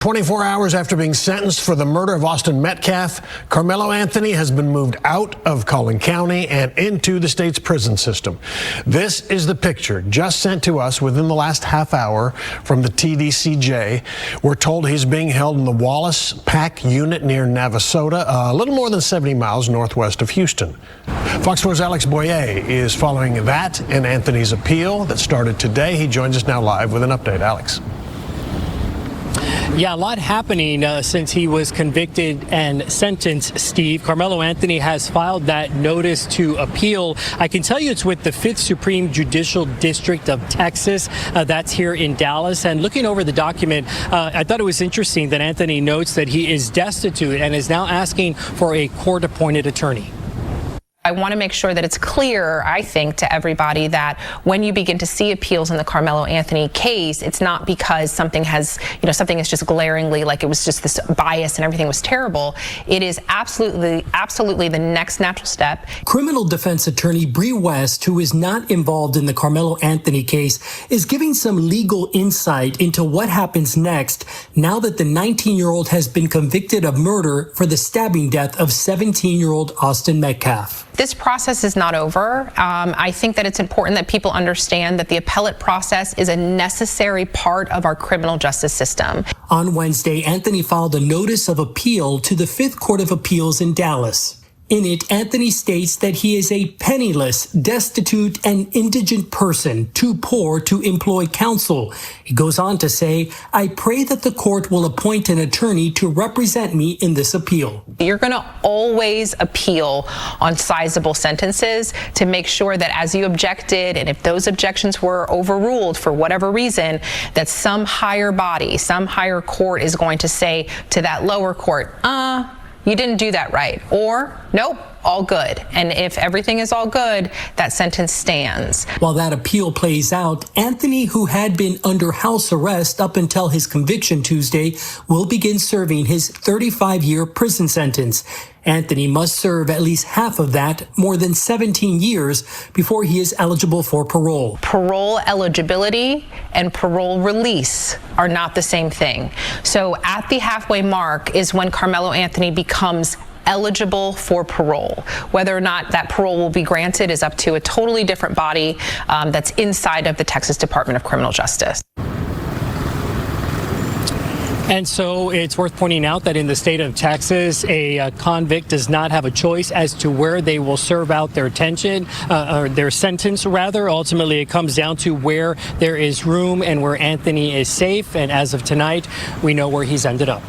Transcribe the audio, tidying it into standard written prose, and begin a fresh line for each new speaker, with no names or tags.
24 hours after being sentenced for the murder of Austin Metcalf, Karmelo Anthony has been moved out of Collin County and into the state's prison system. This is the picture just sent to us within the last half hour from the TDCJ. We're told he's being held in the Wallace PAC unit near Navasota, a little more than 70 miles northwest of Houston. Fox 4's Alex Boyer is following that and Anthony's appeal that started today. He joins us now live with an update. Alex.
Yeah, a lot happening since he was convicted and sentenced, Steve. Karmelo Anthony has filed that notice to appeal. I can tell you it's with the 5th Supreme Judicial District of Texas. That's here in Dallas. And looking over the document, I thought it was interesting that Anthony notes that he is destitute and is now asking for a court-appointed attorney.
I want to make sure that it's clear, I think, to everybody that when you begin to see appeals in the Karmelo Anthony case, it's not because something has, something is just glaringly like it was just this bias and everything was terrible. It is absolutely the next natural step.
Criminal defense attorney Bree West, who is not involved in the Karmelo Anthony case, is giving some legal insight into what happens next now that the 19-year-old has been convicted of murder for the stabbing death of 17-year-old Austin Metcalf.
This process is not over. I think that it's important that people understand that the appellate process is a necessary part of our criminal justice system.
On Wednesday, Anthony filed a notice of appeal to the 5th Court of Appeals in Dallas. In it, Anthony states that he is a penniless, destitute, and indigent person, too poor to employ counsel. He goes on to say, "I pray that the court will appoint an attorney to represent me in this appeal."
You're going to always appeal on sizable sentences to make sure that as you objected, and if those objections were overruled for whatever reason, that some higher body, some higher court is going to say to that lower court, you didn't do that right, or nope, all good. And if everything is all good, that sentence stands.
While that appeal plays out, Anthony, who had been under house arrest up until his conviction Tuesday, will begin serving his 35-year prison sentence. Anthony must serve at least half of that, more than 17 years, before he is eligible for parole.
Parole eligibility and parole release are not the same thing. So at the halfway mark is when Karmelo Anthony becomes eligible for parole. Whether or not that parole will be granted is up to a totally different body that's inside of the Texas Department of Criminal Justice.
And so it's worth pointing out that in the state of Texas, a convict does not have a choice as to where they will serve out their or their sentence, rather. Ultimately, it comes down to where there is room and where Anthony is safe. And as of tonight, we know where he's ended up.